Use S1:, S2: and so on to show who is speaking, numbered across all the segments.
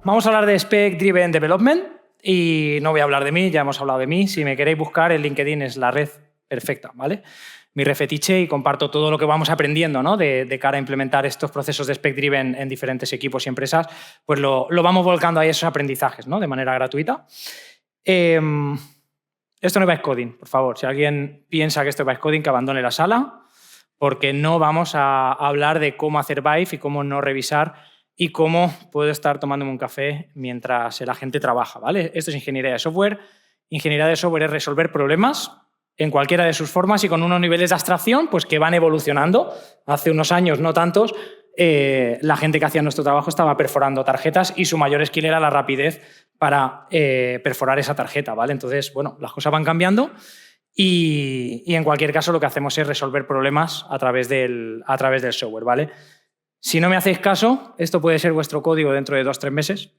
S1: vamos a hablar de Spec Driven Development y no voy a hablar de mí, ya hemos hablado de mí. Si me queréis buscar, el LinkedIn es la red perfecta, ¿vale? Mi red fetiche y comparto todo lo que vamos aprendiendo, ¿no? de cara a implementar estos procesos de Spec Driven en diferentes equipos y empresas, pues lo vamos volcando ahí esos aprendizajes, ¿no? De manera gratuita. Esto no es Vibe Coding, por favor. Si alguien piensa que esto es Vibe Coding, que abandone la sala, porque no vamos a hablar de cómo hacer Vibe y cómo no revisar y cómo puedo estar tomándome un café mientras la gente trabaja, ¿vale? Esto es ingeniería de software. Ingeniería de software es resolver problemas en cualquiera de sus formas y con unos niveles de abstracción pues, que van evolucionando. Hace unos años, no tantos, la gente que hacía nuestro trabajo estaba perforando tarjetas y su mayor skill era la rapidez para perforar esa tarjeta, ¿vale? Entonces, bueno, las cosas van cambiando y en cualquier caso lo que hacemos es resolver problemas a través del software, ¿vale? Si no me hacéis caso, esto puede ser vuestro código dentro de 2 o 3 meses,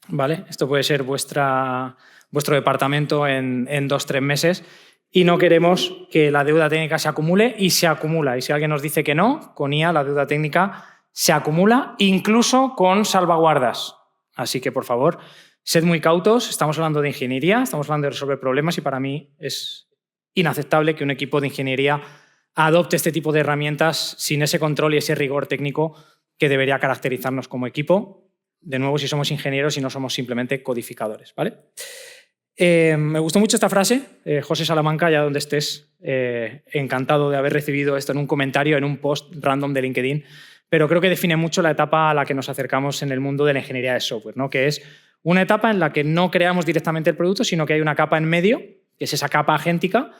S1: ¿vale? Esto puede ser vuestro departamento en 2 o 3 meses y no queremos que la deuda técnica se acumule y se acumula. Y si alguien nos dice que no, con IA la deuda técnica se acumula incluso con salvaguardas. Así que, por favor, sed muy cautos. Estamos hablando de ingeniería, estamos hablando de resolver problemas y para mí es inaceptable que un equipo de ingeniería adopte este tipo de herramientas sin ese control y ese rigor técnico que debería caracterizarnos como equipo. De nuevo, si somos ingenieros y no somos simplemente codificadores, ¿vale? Me gustó mucho esta frase, José Salamanca, allá donde estés, encantado de haber recibido esto en un comentario, en un post random de LinkedIn, pero creo que define mucho la etapa a la que nos acercamos en el mundo de la ingeniería de software, ¿no? Que es una etapa en la que no creamos directamente el producto, sino que hay una capa en medio, que es esa capa agéntica,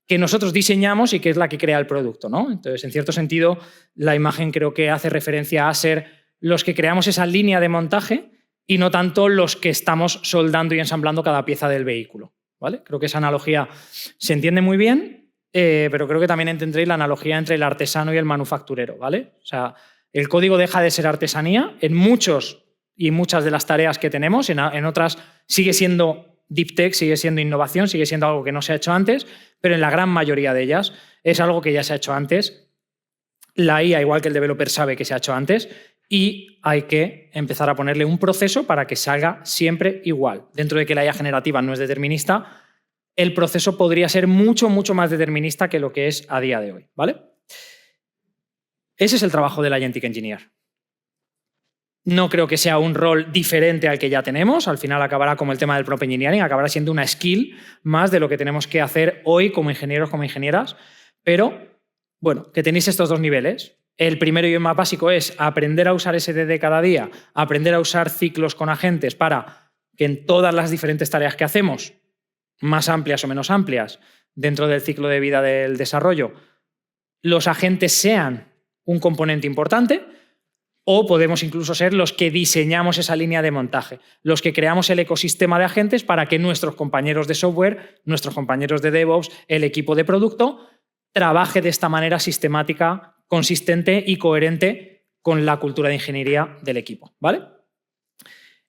S1: que nosotros diseñamos y que es la que crea el producto, ¿no? Entonces, en cierto sentido, la imagen creo que hace referencia a ser los que creamos esa línea de montaje y no tanto los que estamos soldando y ensamblando cada pieza del vehículo, ¿vale? Creo que esa analogía se entiende muy bien, pero creo que también entenderéis la analogía entre el artesano y el manufacturero, ¿vale? O sea, el código deja de ser artesanía en muchos y muchas de las tareas que tenemos, en otras sigue siendo deep tech, sigue siendo innovación, sigue siendo algo que no se ha hecho antes, pero en la gran mayoría de ellas es algo que ya se ha hecho antes. La IA, igual que el developer, sabe que se ha hecho antes y hay que empezar a ponerle un proceso para que salga siempre igual. Dentro de que la IA generativa no es determinista, el proceso podría ser mucho, mucho más determinista que lo que es a día de hoy, ¿vale? Ese es el trabajo del Agentic Engineer. No creo que sea un rol diferente al que ya tenemos. Al final acabará como el tema del prompt engineering, acabará siendo una skill más de lo que tenemos que hacer hoy como ingenieros, como ingenieras. Pero, bueno, que tenéis estos 2 niveles. El primero y el más básico es aprender a usar SDD cada día, aprender a usar ciclos con agentes para que en todas las diferentes tareas que hacemos, más amplias o menos amplias, dentro del ciclo de vida del desarrollo, los agentes sean un componente importante. O podemos incluso ser los que diseñamos esa línea de montaje, los que creamos el ecosistema de agentes para que nuestros compañeros de software, nuestros compañeros de DevOps, el equipo de producto, trabaje de esta manera sistemática, consistente y coherente con la cultura de ingeniería del equipo, ¿vale?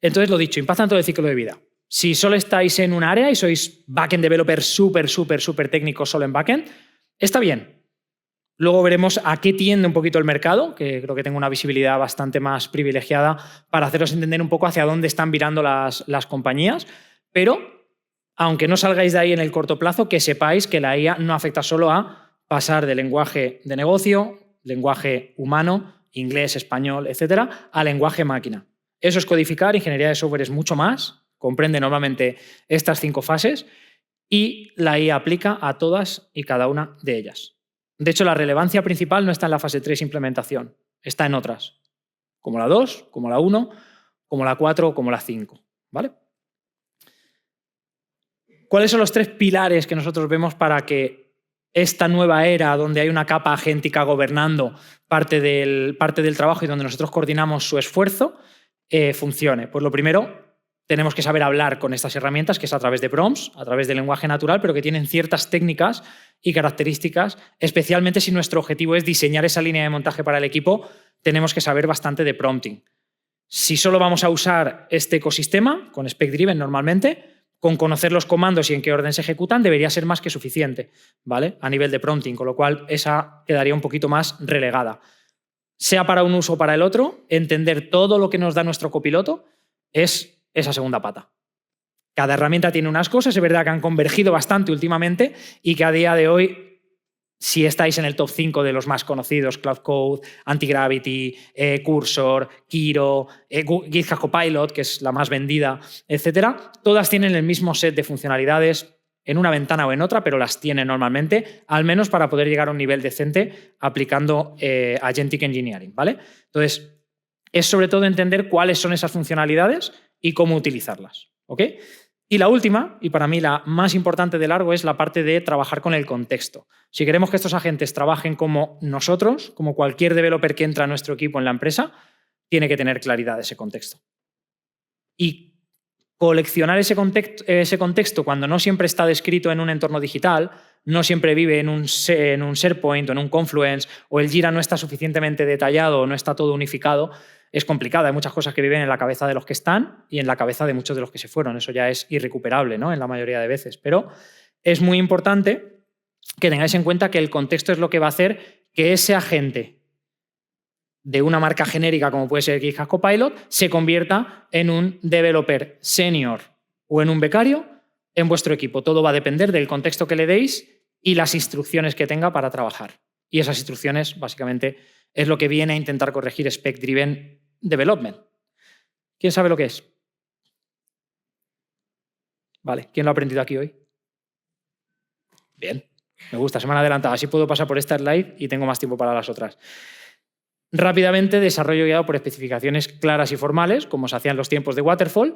S1: Entonces, lo dicho, impacta en todo el ciclo de vida. Si solo estáis en un área y sois backend developer súper técnicos solo en backend, está bien. Luego veremos a qué tiende un poquito el mercado, que creo que tengo una visibilidad bastante más privilegiada para haceros entender un poco hacia dónde están virando las compañías, pero aunque no salgáis de ahí en el corto plazo, que sepáis que la IA no afecta solo a pasar de lenguaje de negocio, lenguaje humano, inglés, español, etcétera, a lenguaje máquina. Eso es codificar, ingeniería de software es mucho más, comprende normalmente estas 5 fases y la IA aplica a todas y cada una de ellas. De hecho, la relevancia principal no está en la fase 3 implementación, está en otras, como la 2, como la 1, como la 4 o como la 5, ¿vale? ¿Cuáles son los 3 pilares que nosotros vemos para que esta nueva era, donde hay una capa agéntica gobernando parte del trabajo y donde nosotros coordinamos su esfuerzo, funcione? Pues lo primero, tenemos que saber hablar con estas herramientas, que es a través de prompts, a través del lenguaje natural, pero que tienen ciertas técnicas y características, especialmente si nuestro objetivo es diseñar esa línea de montaje para el equipo, tenemos que saber bastante de prompting. Si solo vamos a usar este ecosistema, con Spec Driven normalmente, con conocer los comandos y en qué orden se ejecutan, debería ser más que suficiente, ¿vale? A nivel de prompting, con lo cual esa quedaría un poquito más relegada. Sea para un uso o para el otro, entender todo lo que nos da nuestro copiloto es esa segunda pata. Cada herramienta tiene unas cosas, es verdad que han convergido bastante últimamente y que a día de hoy, si estáis en el top 5 de los más conocidos, Cloud Code, Antigravity, Cursor, Kiro, GitHub Copilot, que es la más vendida, etcétera, todas tienen el mismo set de funcionalidades en una ventana o en otra, pero las tienen normalmente, al menos para poder llegar a un nivel decente aplicando Agentic Engineering, ¿vale? Entonces, es sobre todo entender cuáles son esas funcionalidades y cómo utilizarlas, ¿ok? Y la última, y para mí la más importante de largo, es la parte de trabajar con el contexto. Si queremos que estos agentes trabajen como nosotros, como cualquier developer que entra a nuestro equipo en la empresa, tiene que tener claridad de ese contexto. Y coleccionar ese contexto cuando no siempre está descrito en un entorno digital, no siempre vive en un SharePoint o en un Confluence, o el Jira no está suficientemente detallado o no está todo unificado, es complicado. Hay muchas cosas que viven en la cabeza de los que están y en la cabeza de muchos de los que se fueron. Eso ya es irrecuperable, ¿no? En la mayoría de veces. Pero es muy importante que tengáis en cuenta que el contexto es lo que va a hacer que ese agente de una marca genérica como puede ser GitHub Copilot se convierta en un developer senior o en un becario en vuestro equipo. Todo va a depender del contexto que le deis y las instrucciones que tenga para trabajar. Y esas instrucciones, básicamente, es lo que viene a intentar corregir Spec Driven Development. ¿Quién sabe lo que es? Vale, ¿quién lo ha aprendido aquí hoy? Bien, me gusta, semana adelantada. Así puedo pasar por esta slide y tengo más tiempo para las otras. Rápidamente, desarrollo guiado por especificaciones claras y formales, como se hacía en los tiempos de Waterfall,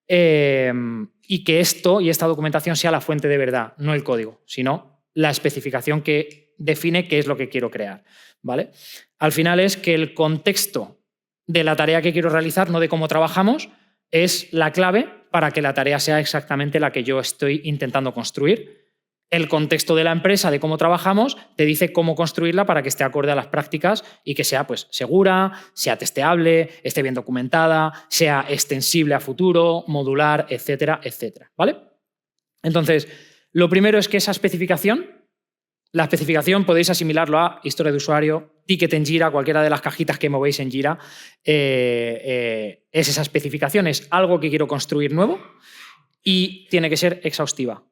S1: y que esto y esta documentación sea la fuente de verdad, no el código, sino la especificación que define qué es lo que quiero crear, ¿vale? Al final es que el contexto de la tarea que quiero realizar, no de cómo trabajamos, es la clave para que la tarea sea exactamente la que yo estoy intentando construir. El contexto de la empresa, de cómo trabajamos, te dice cómo construirla para que esté acorde a las prácticas y que sea pues, segura, sea testeable, esté bien documentada, sea extensible a futuro, modular, etcétera, etcétera, ¿vale? Entonces, lo primero es que esa especificación, la especificación podéis asimilarlo a historia de usuario, ticket en Jira, cualquiera de las cajitas que movéis en Jira, es esa especificación, es algo que quiero construir nuevo y tiene que ser exhaustiva.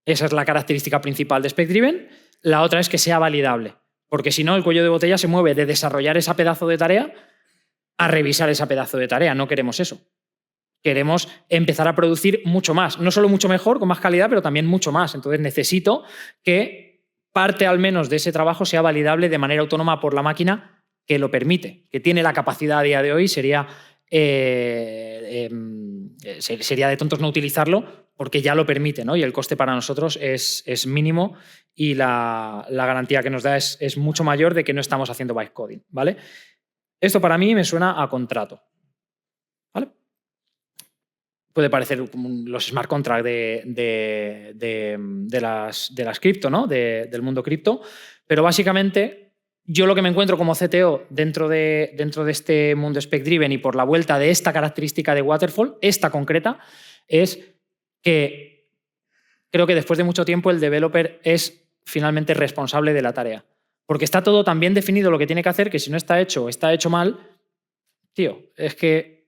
S1: Esa es la característica principal de Spec Driven. La otra es que sea validable, porque si no, el cuello de botella se mueve de desarrollar ese pedazo de tarea a revisar ese pedazo de tarea. No queremos eso. Queremos empezar a producir mucho más. No solo mucho mejor, con más calidad, pero también mucho más. Entonces necesito que parte al menos de ese trabajo sea validable de manera autónoma por la máquina que lo permite, que tiene la capacidad a día de hoy. Sería de tontos no utilizarlo porque ya lo permite, ¿no? Y el coste para nosotros es mínimo y la garantía que nos da es mucho mayor de que no estamos haciendo bytecoding, ¿vale? Esto para mí me suena a contrato, ¿vale? Puede parecer como los smart contracts de las cripto, ¿no? Del mundo cripto, pero básicamente yo lo que me encuentro como CTO dentro de este mundo Spec Driven y por la vuelta de esta característica de Waterfall, esta concreta, es que creo que después de mucho tiempo el developer es finalmente responsable de la tarea. Porque está todo tan bien definido lo que tiene que hacer que si no está hecho o está hecho mal, tío, es que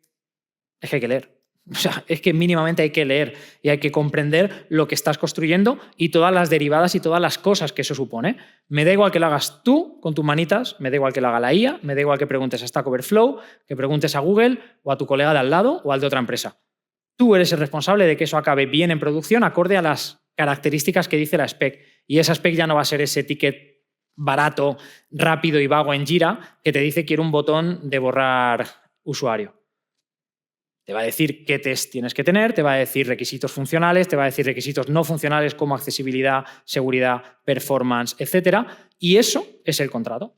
S1: hay que leer. O sea, es que mínimamente hay que leer y hay que comprender lo que estás construyendo y todas las derivadas y todas las cosas que eso supone. Me da igual que lo hagas tú con tus manitas, me da igual que lo haga la IA, me da igual que preguntes a Stack Overflow, que preguntes a Google o a tu colega de al lado o al de otra empresa. Tú eres el responsable de que eso acabe bien en producción acorde a las características que dice la spec. Y esa spec ya no va a ser ese ticket barato, rápido y vago en Jira que te dice quiero un botón de borrar usuario. Te va a decir qué test tienes que tener, te va a decir requisitos funcionales, te va a decir requisitos no funcionales como accesibilidad, seguridad, performance, etc. Y eso es el contrato.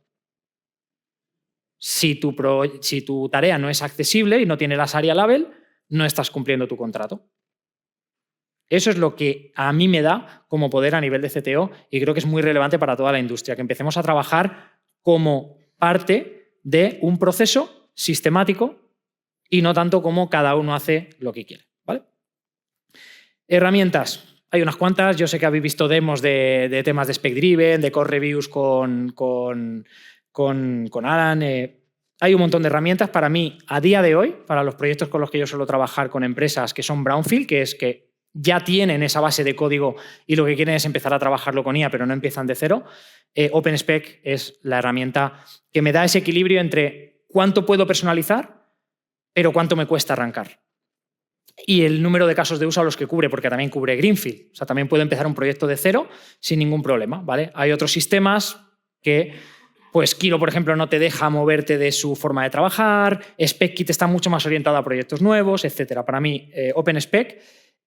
S1: Si tu tarea no es accesible y no tiene las ARIA label, no estás cumpliendo tu contrato. Eso es lo que a mí me da como poder a nivel de CTO y creo que es muy relevante para toda la industria, que empecemos a trabajar como parte de un proceso sistemático y no tanto como cada uno hace lo que quiere, ¿vale? Herramientas. Hay unas cuantas. Yo sé que habéis visto demos de temas de Spec Driven, de Core Reviews con Alan. Hay un montón de herramientas. Para mí, a día de hoy, para los proyectos con los que yo suelo trabajar con empresas que son brownfield, que es que ya tienen esa base de código y lo que quieren es empezar a trabajarlo con IA, pero no empiezan de cero, OpenSpec es la herramienta que me da ese equilibrio entre cuánto puedo personalizar, pero cuánto me cuesta arrancar. Y el número de casos de uso a los que cubre, porque también cubre Greenfield. O sea, también puedo empezar un proyecto de cero sin ningún problema, ¿vale? Hay otros sistemas que, pues Kilo, por ejemplo, no te deja moverte de su forma de trabajar, SpecKit está mucho más orientado a proyectos nuevos, etc. Para mí, OpenSpec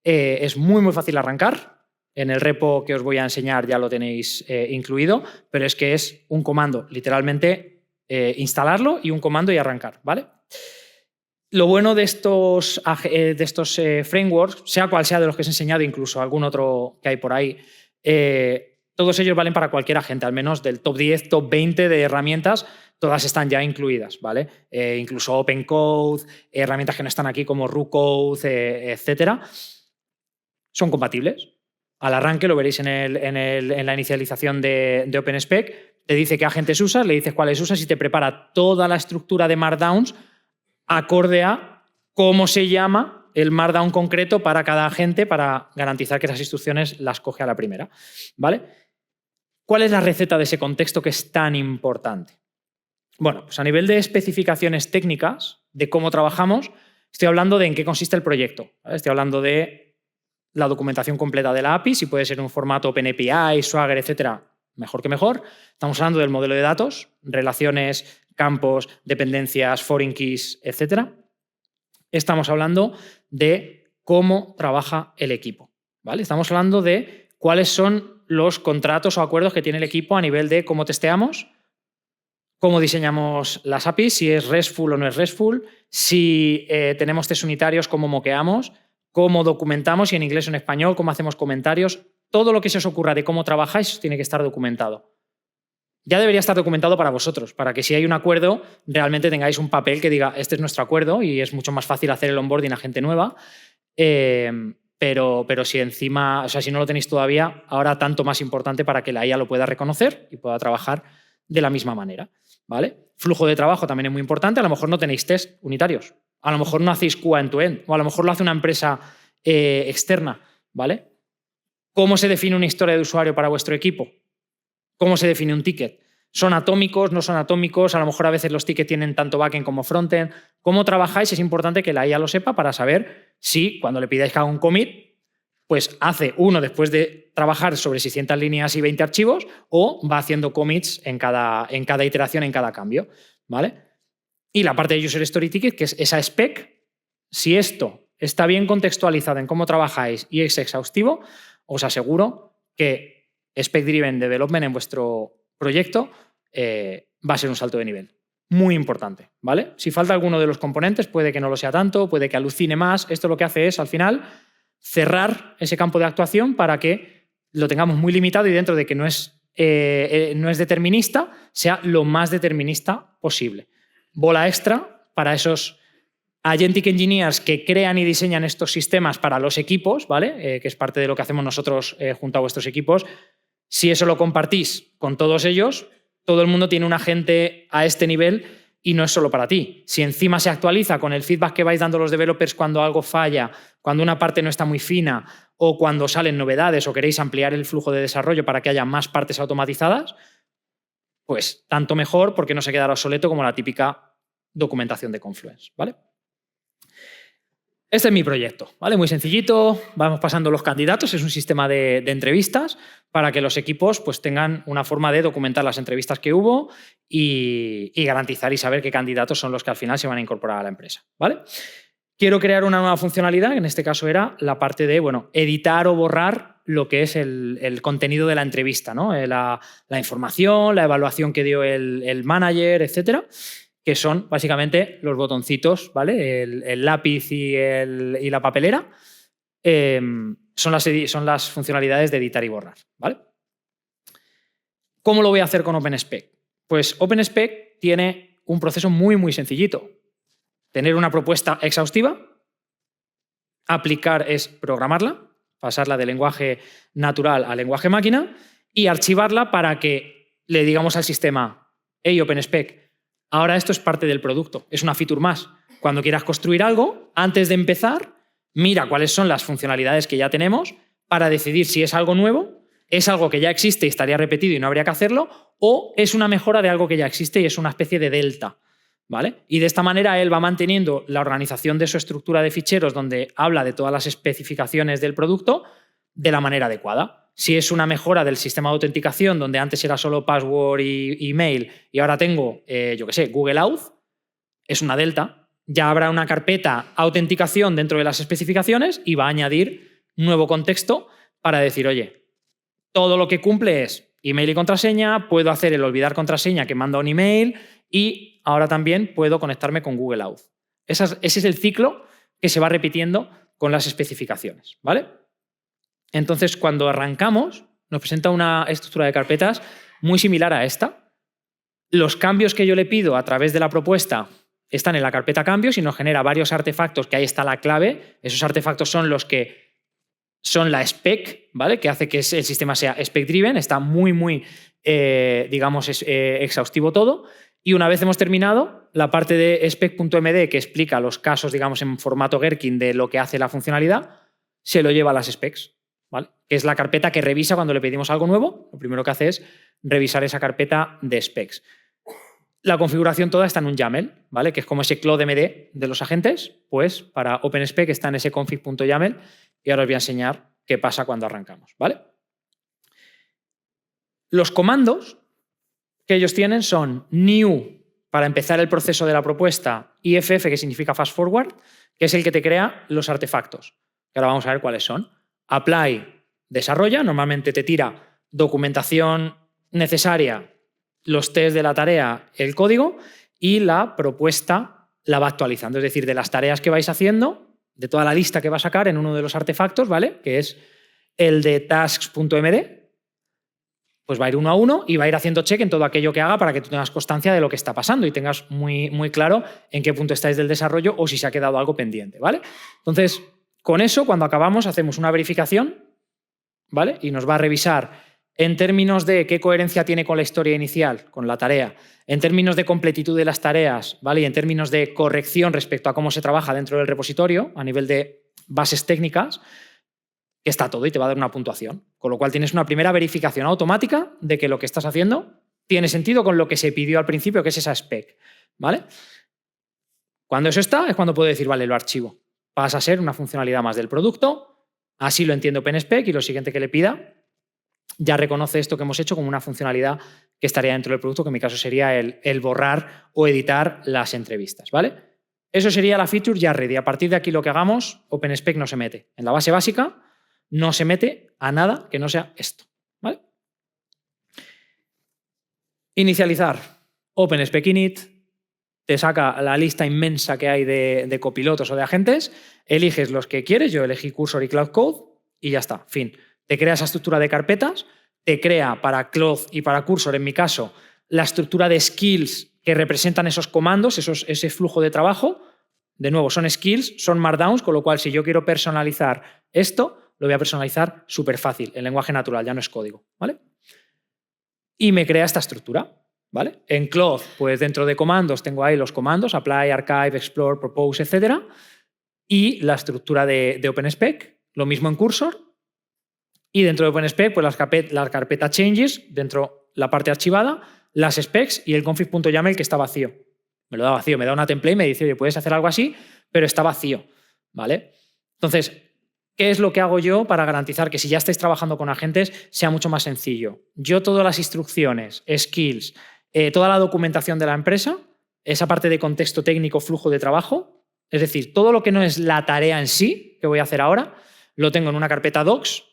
S1: es muy, muy fácil arrancar. En el repo que os voy a enseñar ya lo tenéis incluido, pero es que es un comando, literalmente instalarlo y un comando y arrancar, ¿vale? Lo bueno de estos frameworks, sea cual sea de los que os he enseñado, incluso algún otro que hay por ahí, todos ellos valen para cualquier agente, al menos del top 10, top 20 de herramientas, todas están ya incluidas, ¿vale? Incluso OpenCode, herramientas que no están aquí como RuCode, etcétera, son compatibles. Al arranque, lo veréis en la inicialización de OpenSpec, te dice qué agentes usas, le dices cuáles usas y te prepara toda la estructura de Markdowns acorde a cómo se llama el Markdown concreto para cada agente para garantizar que esas instrucciones las coge a la primera, ¿vale? ¿Cuál es la receta de ese contexto que es tan importante? Bueno, pues a nivel de especificaciones técnicas, de cómo trabajamos, estoy hablando de en qué consiste el proyecto, ¿vale? Estoy hablando de la documentación completa de la API, si puede ser un formato OpenAPI, Swagger, etcétera, mejor que mejor. Estamos hablando del modelo de datos, relaciones, campos, dependencias, foreign keys, etc. Estamos hablando de cómo trabaja el equipo, ¿vale? Estamos hablando de cuáles son los contratos o acuerdos que tiene el equipo a nivel de cómo testeamos, cómo diseñamos las APIs, si es RESTful o no es RESTful, si tenemos test unitarios, cómo moqueamos, cómo documentamos, y en inglés o en español, cómo hacemos comentarios. Todo lo que se os ocurra de cómo trabajáis tiene que estar documentado. Ya debería estar documentado para vosotros, para que si hay un acuerdo, realmente tengáis un papel que diga, este es nuestro acuerdo, y es mucho más fácil hacer el onboarding a gente nueva. Pero si encima, o sea, si no lo tenéis todavía, ahora tanto más importante para que la IA lo pueda reconocer y pueda trabajar de la misma manera, ¿vale? Flujo de trabajo también es muy importante. A lo mejor no tenéis test unitarios, a lo mejor no hacéis QA end-to-end, o a lo mejor lo hace una empresa externa, ¿vale? ¿Cómo se define una historia de usuario para vuestro equipo? ¿Cómo se define un ticket? ¿Son atómicos? ¿No son atómicos? A lo mejor a veces los tickets tienen tanto backend como frontend. ¿Cómo trabajáis? Es importante que la IA lo sepa para saber si cuando le pidáis que haga un commit, pues hace uno después de trabajar sobre 600 líneas y 20 archivos o va haciendo commits en cada iteración, en cada cambio, ¿vale? Y la parte de User Story Ticket, que es esa spec, si esto está bien contextualizado en cómo trabajáis y es exhaustivo, os aseguro que Spec Driven Development en vuestro proyecto va a ser un salto de nivel. Muy importante, ¿vale? Si falta alguno de los componentes, puede que no lo sea tanto, puede que alucine más. Esto lo que hace es, al final, cerrar ese campo de actuación para que lo tengamos muy limitado y dentro de que no es determinista, sea lo más determinista posible. Bola extra para esos agentic engineers que crean y diseñan estos sistemas para los equipos, ¿vale? Que es parte de lo que hacemos nosotros junto a vuestros equipos. Si eso lo compartís con todos ellos, todo el mundo tiene un agente a este nivel y no es solo para ti. Si encima se actualiza con el feedback que vais dando los developers cuando algo falla, cuando una parte no está muy fina o cuando salen novedades o queréis ampliar el flujo de desarrollo para que haya más partes automatizadas, pues tanto mejor, porque no se quedará obsoleto como la típica documentación de Confluence, ¿vale? Este es mi proyecto, ¿vale? Muy sencillito, vamos pasando los candidatos, es un sistema de entrevistas para que los equipos pues, tengan una forma de documentar las entrevistas que hubo y garantizar y saber qué candidatos son los que al final se van a incorporar a la empresa, ¿vale? Quiero crear una nueva funcionalidad, que en este caso era la parte de, bueno, editar o borrar lo que es el contenido de la entrevista, ¿no? La información, la evaluación que dio el manager, etcétera, que son básicamente los botoncitos, ¿vale? El lápiz y la papelera, son las funcionalidades de editar y borrar, ¿vale? ¿Cómo lo voy a hacer con OpenSpec? Pues OpenSpec tiene un proceso muy, muy sencillito. Tener una propuesta exhaustiva, aplicar es programarla, pasarla de lenguaje natural a lenguaje máquina y archivarla para que le digamos al sistema, hey, OpenSpec, Ahora esto es parte del producto, es una feature más. Cuando quieras construir algo, antes de empezar, mira cuáles son las funcionalidades que ya tenemos para decidir si es algo nuevo, es algo que ya existe y estaría repetido y no habría que hacerlo, o es una mejora de algo que ya existe y es una especie de delta. ¿Vale? Y de esta manera él va manteniendo la organización de su estructura de ficheros donde habla de todas las especificaciones del producto de la manera adecuada. Si es una mejora del sistema de autenticación donde antes era solo password y email y ahora tengo, yo qué sé, Google Auth, es una delta. Ya habrá una carpeta autenticación dentro de las especificaciones y va a añadir nuevo contexto para decir, oye, todo lo que cumple es email y contraseña, puedo hacer el olvidar contraseña que manda un email y ahora también puedo conectarme con Google Auth. Ese es el ciclo que se va repitiendo con las especificaciones, ¿vale? Entonces, cuando arrancamos, nos presenta una estructura de carpetas muy similar a esta. Los cambios que yo le pido a través de la propuesta están en la carpeta cambios y nos genera varios artefactos, que ahí está la clave. Esos artefactos son los que son la spec, ¿vale? Que hace que el sistema sea spec-driven, está muy digamos, exhaustivo todo. Y una vez hemos terminado, la parte de spec.md, que explica los casos, digamos, en formato Gherkin de lo que hace la funcionalidad, se lo lleva a las specs, ¿vale? Que es la carpeta que revisa cuando le pedimos algo nuevo. Lo primero que hace es revisar esa carpeta de specs. La configuración toda está en un YAML, ¿vale? Que es como ese CloudMD de los agentes. Pues para OpenSpec está en ese config.yaml y ahora os voy a enseñar qué pasa cuando arrancamos, ¿vale? Los comandos que ellos tienen son new para empezar el proceso de la propuesta, IFF, que significa fast forward, que es el que te crea los artefactos. Que ahora vamos a ver cuáles son. Apply, desarrolla, normalmente te tira documentación necesaria, los tests de la tarea, el código, y la propuesta la va actualizando. Es decir, de las tareas que vais haciendo, de toda la lista que va a sacar en uno de los artefactos, ¿vale? Que es el de tasks.md, pues va a ir uno a uno y va a ir haciendo check en todo aquello que haga para que tú tengas constancia de lo que está pasando y tengas muy claro en qué punto estáis del desarrollo o si se ha quedado algo pendiente, ¿vale? Entonces, con eso, cuando acabamos, hacemos una verificación, ¿vale? Y nos va a revisar en términos de qué coherencia tiene con la historia inicial, con la tarea, en términos de completitud de las tareas, ¿vale? Y en términos de corrección respecto a cómo se trabaja dentro del repositorio, a nivel de bases técnicas, que está todo y te va a dar una puntuación. Con lo cual tienes una primera verificación automática de que lo que estás haciendo tiene sentido con lo que se pidió al principio, que es esa spec, ¿vale? Cuando eso está, es cuando puedo decir, vale, lo archivo. Pasa a ser una funcionalidad más del producto, así lo entiende OpenSpec y lo siguiente que le pida ya reconoce esto que hemos hecho como una funcionalidad que estaría dentro del producto, que en mi caso sería el borrar o editar las entrevistas, ¿vale? Eso sería la feature ya ready. A partir de aquí lo que hagamos, OpenSpec no se mete. En la base básica no se mete a nada que no sea esto, ¿vale? Inicializar. OpenSpec init, te saca la lista inmensa que hay de copilotos o de agentes, eliges los que quieres, yo elegí Cursor y Cloud Code y ya está, fin. Te crea esa estructura de carpetas, te crea para Cloud y para Cursor, en mi caso, la estructura de skills que representan esos comandos, ese flujo de trabajo. De nuevo, son skills, son markdowns, con lo cual si yo quiero personalizar esto, lo voy a personalizar súper fácil, en lenguaje natural, ya no es código, ¿vale? Y me crea esta estructura, ¿vale? En Cloud, pues dentro de comandos tengo ahí los comandos, apply, archive, explore, propose, etc. Y la estructura de OpenSpec, lo mismo en Cursor. Y dentro de OpenSpec, pues la carpeta changes, dentro la parte archivada, las specs y el config.yaml que está vacío. Me lo da vacío, me da una template y me dice, oye, puedes hacer algo así, pero está vacío, ¿vale? Entonces, ¿qué es lo que hago yo para garantizar que si ya estáis trabajando con agentes sea mucho más sencillo? Yo todas las instrucciones, skills, toda la documentación de la empresa, esa parte de contexto técnico, flujo de trabajo, es decir, todo lo que no es la tarea en sí, que voy a hacer ahora, lo tengo en una carpeta docs,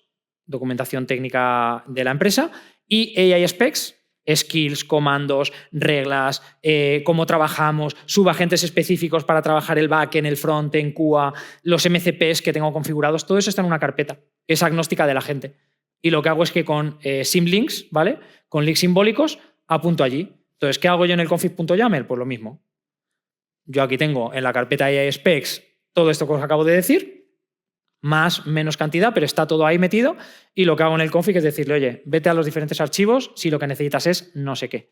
S1: documentación técnica de la empresa, y AI specs, skills, comandos, reglas, cómo trabajamos, subagentes específicos para trabajar el back, en el front, en QA, los MCPs que tengo configurados, todo eso está en una carpeta que es agnóstica del agente. Y lo que hago es que con symlinks, ¿vale? Con links simbólicos, apunto allí. Entonces, ¿qué hago yo en el config.yaml? Pues lo mismo. Yo aquí tengo en la carpeta AI specs todo esto que os acabo de decir, más, menos cantidad, pero está todo ahí metido, y lo que hago en el config es decirle, oye, vete a los diferentes archivos si lo que necesitas es no sé qué.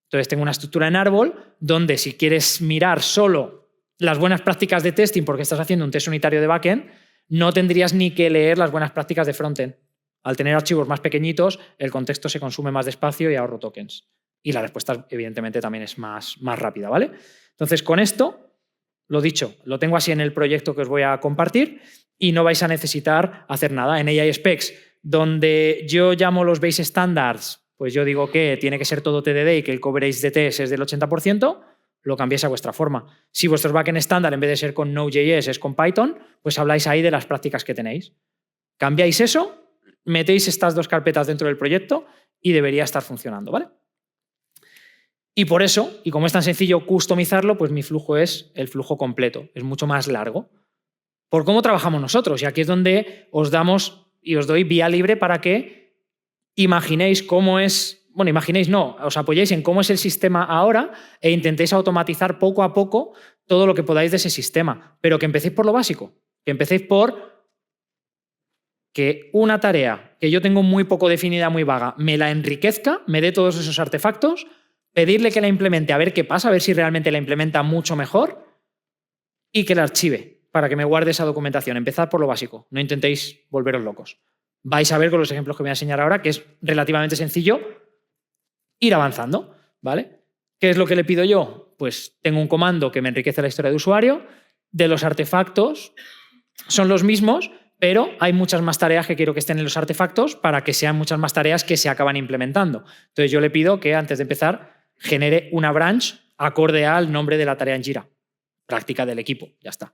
S1: Entonces tengo una estructura en árbol donde si quieres mirar solo las buenas prácticas de testing porque estás haciendo un test unitario de backend, no tendrías ni que leer las buenas prácticas de frontend. Al tener archivos más pequeñitos, el contexto se consume más despacio y ahorro tokens. Y la respuesta, evidentemente, también es más rápida, ¿vale? Entonces, con esto, lo dicho, lo tengo así en el proyecto que os voy a compartir y no vais a necesitar hacer nada. En AI Specs, donde yo llamo los base standards, pues yo digo que tiene que ser todo TDD y que el coverage de test es del 80%, lo cambiéis a vuestra forma. Si vuestros backend estándar, en vez de ser con Node.js, es con Python, pues habláis ahí de las prácticas que tenéis. Cambiáis eso, metéis estas dos carpetas dentro del proyecto y debería estar funcionando, ¿vale? Y por eso, y como es tan sencillo customizarlo, pues mi flujo es el flujo completo, es mucho más largo. Por cómo trabajamos nosotros, y aquí es donde os damos y os doy vía libre para que imaginéis cómo es, bueno, imaginéis no, os apoyéis en cómo es el sistema ahora e intentéis automatizar poco a poco todo lo que podáis de ese sistema, pero que empecéis por lo básico, que empecéis por que una tarea que yo tengo muy poco definida, muy vaga, me la enriquezca, me dé todos esos artefactos, pedirle que la implemente, a ver qué pasa, a ver si realmente la implementa mucho mejor y que la archive para que me guarde esa documentación. Empezad por lo básico, no intentéis volveros locos. Vais a ver con los ejemplos que voy a enseñar ahora que es relativamente sencillo ir avanzando, ¿vale? ¿Qué es lo que le pido yo? Pues tengo un comando que me enriquece la historia de usuario, de los artefactos son los mismos, pero hay muchas más tareas que quiero que estén en los artefactos para que sean muchas más tareas que se acaban implementando. Entonces yo le pido que antes de empezar genere una branch acorde al nombre de la tarea en Jira. Práctica del equipo, ya está.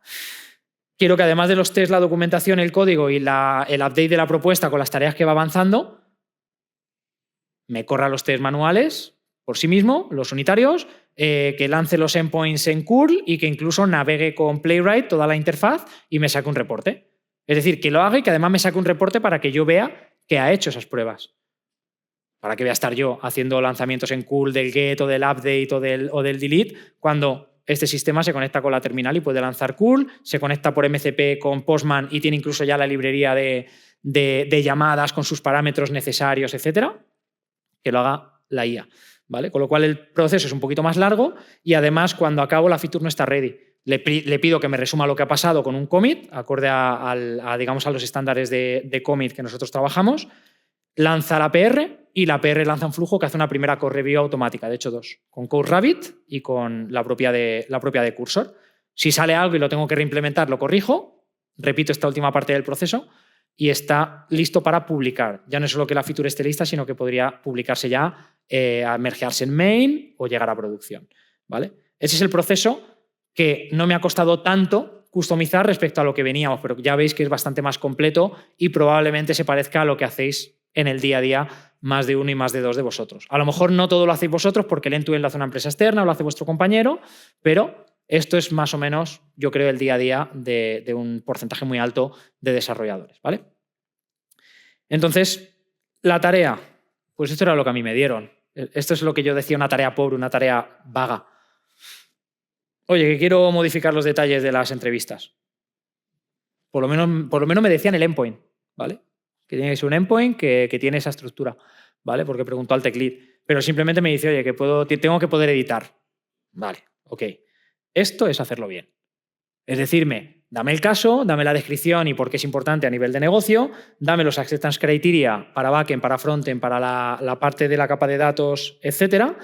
S1: Quiero que además de los tests, la documentación, el código y el update de la propuesta con las tareas que va avanzando, me corra los tests manuales por sí mismo, los unitarios, que lance los endpoints en curl y que incluso navegue con Playwright toda la interfaz y me saque un reporte. Es decir, que lo haga y que además me saque un reporte para que yo vea que ha hecho esas pruebas. ¿Para qué voy a estar yo haciendo lanzamientos en curl del get o del update o del delete cuando este sistema se conecta con la terminal y puede lanzar curl, se conecta por MCP con Postman y tiene incluso ya la librería de llamadas con sus parámetros necesarios, etcétera? Que lo haga la IA, ¿vale? Con lo cual el proceso es un poquito más largo y además cuando acabo la feature no está ready. Le pido que me resuma lo que ha pasado con un commit, acorde digamos, a los estándares de commit que nosotros trabajamos, lanza la PR y la PR lanza un flujo que hace una primera code review automática, de hecho dos, con CodeRabbit y con la propia de Cursor. Si sale algo y lo tengo que reimplementar, lo corrijo, repito esta última parte del proceso y está listo para publicar. Ya no es solo que la feature esté lista, sino que podría publicarse ya, mergearse en main o llegar a producción, ¿vale? Ese es el proceso que no me ha costado tanto customizar respecto a lo que veníamos, pero ya veis que es bastante más completo y probablemente se parezca a lo que hacéis en el día a día más de uno y más de dos de vosotros. A lo mejor no todo lo hacéis vosotros porque el end-to-end lo hace una empresa externa o lo hace vuestro compañero, pero esto es más o menos, yo creo, el día a día de un porcentaje muy alto de desarrolladores, ¿vale? Entonces, la tarea, pues esto era lo que a mí me dieron. Esto es lo que yo decía, una tarea pobre, una tarea vaga. Oye, que quiero modificar los detalles de las entrevistas. Por lo menos me decían el endpoint, ¿vale? Que tiene que ser un endpoint que tiene esa estructura, ¿vale? Porque preguntó al tech lead. Pero simplemente me dice, oye, que tengo que poder editar. Vale, ok. Esto es hacerlo bien. Es decirme, dame el caso, dame la descripción y por qué es importante a nivel de negocio, dame los acceptance criteria para backend, para frontend, para la parte de la capa de datos, etcétera.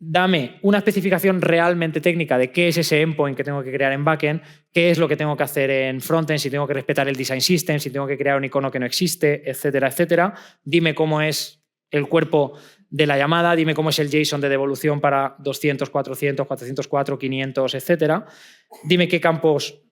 S1: Dame una especificación realmente técnica de qué es ese endpoint que tengo que crear en backend, qué es lo que tengo que hacer en frontend, si tengo que respetar el design system, si tengo que crear un icono que no existe, etcétera, etcétera. Dime cómo es el cuerpo de la llamada, dime cómo es el JSON de devolución para 200, 400, 404, 500, etcétera. Dime qué campos,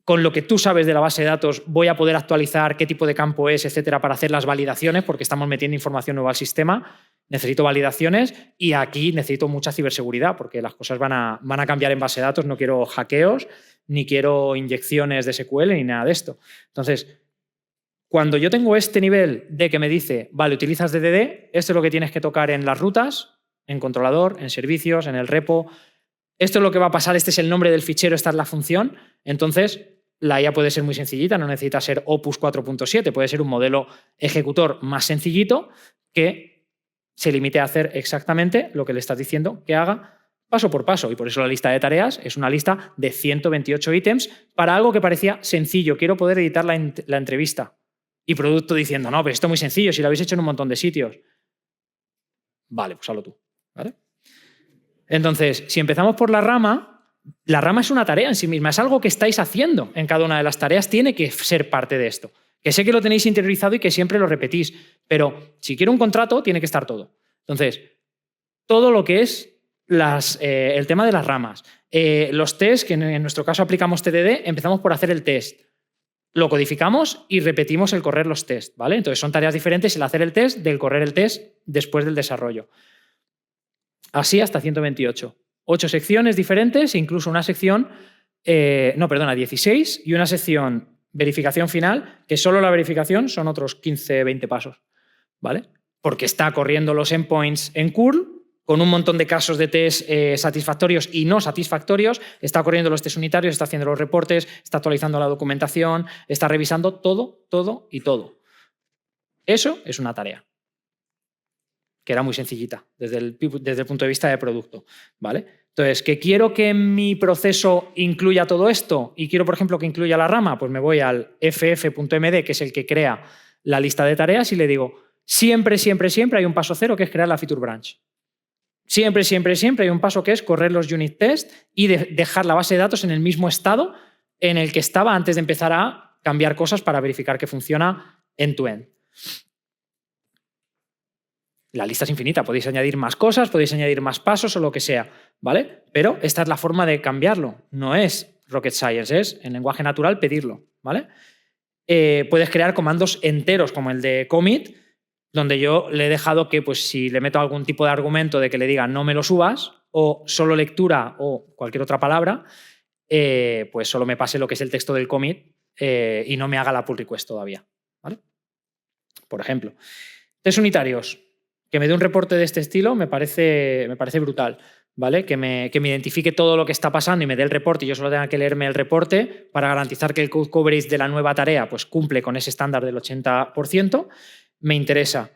S1: con lo que tú sabes de la base de datos, voy a poder actualizar qué tipo de campo es, etcétera, para hacer las validaciones, porque estamos metiendo información nueva al sistema. Necesito validaciones y aquí necesito mucha ciberseguridad porque las cosas van a cambiar en base de datos. No quiero hackeos, ni quiero inyecciones de SQL, ni nada de esto. Entonces, cuando yo tengo este nivel de que me dice, vale, utilizas DDD, esto es lo que tienes que tocar en las rutas, en controlador, en servicios, en el repo. Esto es lo que va a pasar, este es el nombre del fichero, esta es la función. Entonces, la IA puede ser muy sencillita, no necesita ser Opus 4.7, puede ser un modelo ejecutor más sencillito que se limite a hacer exactamente lo que le estás diciendo que haga paso por paso. Y por eso la lista de tareas es una lista de 128 ítems para algo que parecía sencillo. Quiero poder editar la entrevista. Y producto diciendo, no, pero esto es muy sencillo, si lo habéis hecho en un montón de sitios. Vale, pues hazlo tú. ¿Vale? Entonces, si empezamos por la rama es una tarea en sí misma, es algo que estáis haciendo en cada una de las tareas, tiene que ser parte de esto. Que sé que lo tenéis interiorizado y que siempre lo repetís, pero si quiero un contrato, tiene que estar todo. Entonces, todo lo que es el tema de las ramas. Los tests, que en nuestro caso aplicamos TDD, empezamos por hacer el test. Lo codificamos y repetimos el correr los tests, ¿vale? Entonces son tareas diferentes el hacer el test del correr el test después del desarrollo. Así hasta 128. 8 secciones diferentes, incluso una sección, 16 y una sección verificación final, que solo la verificación son otros 15, 20 pasos, ¿vale? Porque está corriendo los endpoints en curl, con un montón de casos de test satisfactorios y no satisfactorios, está corriendo los test unitarios, está haciendo los reportes, está actualizando la documentación, está revisando todo, todo y todo. Eso es una tarea, que era muy sencillita desde el punto de vista de producto, ¿vale? Entonces, ¿que quiero que mi proceso incluya todo esto y quiero, por ejemplo, que incluya la rama? Pues me voy al ff.md, que es el que crea la lista de tareas, y le digo, siempre, siempre, siempre hay un paso cero, que es crear la feature branch. Siempre, siempre, siempre hay un paso que es correr los unit tests y dejar la base de datos en el mismo estado en el que estaba antes de empezar a cambiar cosas para verificar que funciona end-to-end. La lista es infinita, podéis añadir más cosas, podéis añadir más pasos o lo que sea, ¿vale? Pero esta es la forma de cambiarlo, no es rocket science, es en lenguaje natural pedirlo, ¿vale? Puedes crear comandos enteros como el de commit, donde yo le he dejado que, pues, si le meto algún tipo de argumento de que le diga no me lo subas, o solo lectura o cualquier otra palabra, pues solo me pase lo que es el texto del commit y no me haga la pull request todavía, ¿vale? Por ejemplo, test unitarios. Que me dé un reporte de este estilo me parece brutal, ¿vale? Que me identifique todo lo que está pasando y me dé el reporte y yo solo tenga que leerme el reporte para garantizar que el code coverage de la nueva tarea pues, cumple con ese estándar del 80%. Me interesa,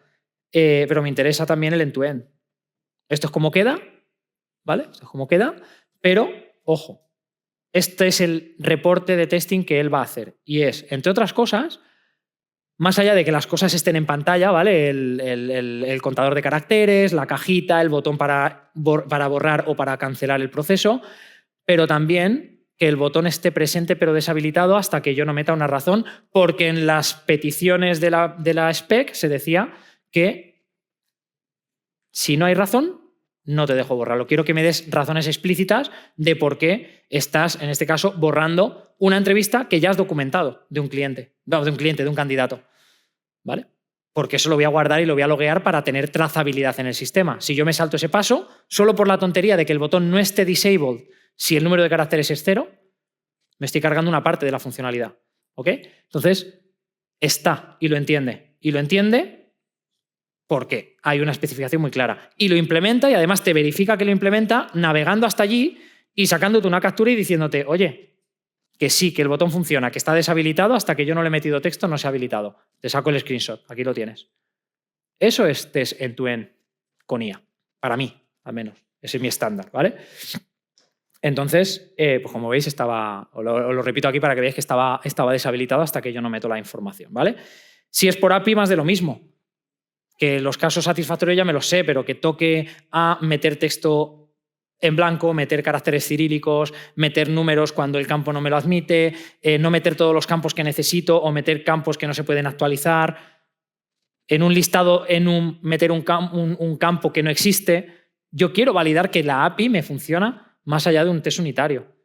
S1: pero me interesa también el end-to-end. Esto es como queda, ¿vale? Esto es como queda, pero, ojo, este es el reporte de testing que él va a hacer y es, entre otras cosas, más allá de que las cosas estén en pantalla, ¿vale? El contador de caracteres, la cajita, el botón para borrar o para cancelar el proceso, pero también que el botón esté presente pero deshabilitado hasta que yo no meta una razón, porque en las peticiones de la spec se decía que si no hay razón, no te dejo borrarlo. Quiero que me des razones explícitas de por qué estás, en este caso, borrando una entrevista que ya has documentado de un cliente, de un candidato, ¿vale? Porque eso lo voy a guardar y lo voy a loguear para tener trazabilidad en el sistema. Si yo me salto ese paso, solo por la tontería de que el botón no esté disabled si el número de caracteres es 0, me estoy cargando una parte de la funcionalidad, ¿ok? Entonces, está y lo entiende. Y lo entiende porque hay una especificación muy clara. Y lo implementa y además te verifica que lo implementa navegando hasta allí y sacándote una captura y diciéndote, oye, que sí, que el botón funciona, que está deshabilitado hasta que yo no le he metido texto, no se ha habilitado. Te saco el screenshot, aquí lo tienes. Eso es test end-to-end con IA, para mí, al menos. Ese es mi estándar, ¿vale? Entonces, pues como veis, os lo repito aquí para que veáis que estaba deshabilitado hasta que yo no meto la información, ¿vale? Si es por API, más de lo mismo. Que los casos satisfactorios ya me los sé, pero que toque a meter texto en blanco, meter caracteres cirílicos, meter números cuando el campo no me lo admite, no meter todos los campos que necesito o meter campos que no se pueden actualizar. En un listado, meter un campo que no existe. Yo quiero validar que la API me funciona más allá de un test unitario.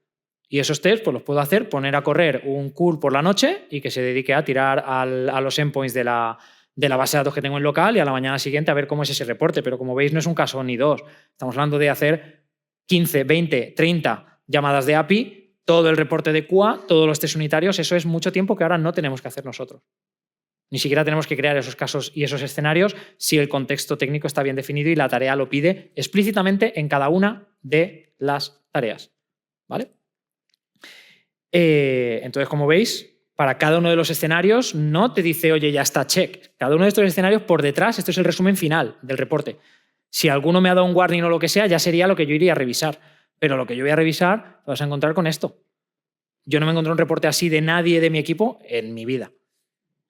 S1: Y esos tests pues, los puedo hacer, poner a correr un curl por la noche y que se dedique a tirar a los endpoints de la base de datos que tengo en local y a la mañana siguiente a ver cómo es ese reporte. Pero como veis, no es un caso ni dos. Estamos hablando de hacer 15, 20, 30 llamadas de API, todo el reporte de QA, todos los test unitarios. Eso es mucho tiempo que ahora no tenemos que hacer nosotros. Ni siquiera tenemos que crear esos casos y esos escenarios si el contexto técnico está bien definido y la tarea lo pide explícitamente en cada una de las tareas, ¿vale? Entonces, como veis, para cada uno de los escenarios no te dice, oye, ya está, check. Cada uno de estos escenarios por detrás, esto es el resumen final del reporte. Si alguno me ha dado un warning o lo que sea, ya sería lo que yo iría a revisar. Pero lo que yo voy a revisar lo vas a encontrar con esto. Yo no me encontré un reporte así de nadie de mi equipo en mi vida.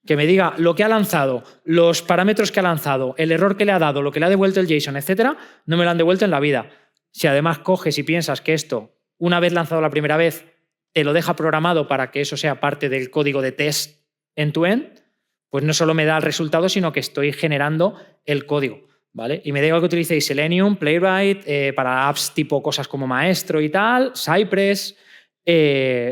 S1: Que me diga lo que ha lanzado, los parámetros que ha lanzado, el error que le ha dado, lo que le ha devuelto el JSON, etcétera, no me lo han devuelto en la vida. Si además coges y piensas que esto, una vez lanzado la primera vez, te lo deja programado para que eso sea parte del código de test end-to-end, pues no solo me da el resultado, sino que estoy generando el código, ¿vale? Y me da igual que utilicéis Selenium, Playwright, para apps tipo cosas como Maestro y tal, Cypress,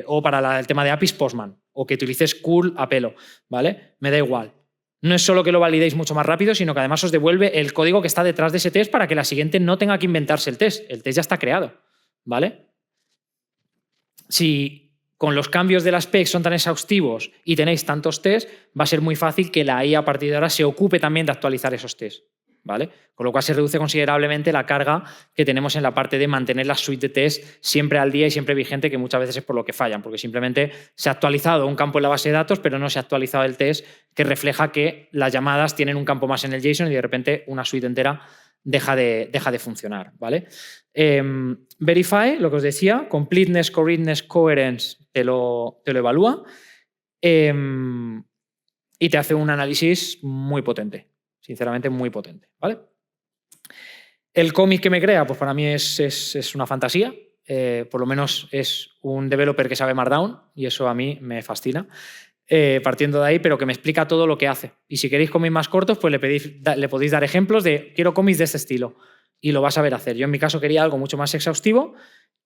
S1: o para el tema de APIs Postman, o que utilices Curl a pelo, ¿vale? Me da igual. No es solo que lo validéis mucho más rápido, sino que además os devuelve el código que está detrás de ese test para que la siguiente no tenga que inventarse el test. El test ya está creado, ¿vale? Si con los cambios de las specs son tan exhaustivos y tenéis tantos tests, va a ser muy fácil que la IA a partir de ahora se ocupe también de actualizar esos tests, ¿vale? Con lo cual se reduce considerablemente la carga que tenemos en la parte de mantener la suite de test siempre al día y siempre vigente, que muchas veces es por lo que fallan, porque simplemente se ha actualizado un campo en la base de datos, pero no se ha actualizado el test que refleja que las llamadas tienen un campo más en el JSON y de repente una suite entera deja de funcionar, ¿vale? Verify, lo que os decía, completeness, correctness, coherence, te lo evalúa y te hace un análisis muy potente, sinceramente muy potente, ¿vale? El cómic que me crea, pues para mí es una fantasía, por lo menos es un developer que sabe Markdown y eso a mí me fascina. Partiendo de ahí, pero que me explica todo lo que hace. Y si queréis cómics más cortos, pues le podéis dar ejemplos de quiero cómics de este estilo y lo vas a ver hacer. Yo en mi caso quería algo mucho más exhaustivo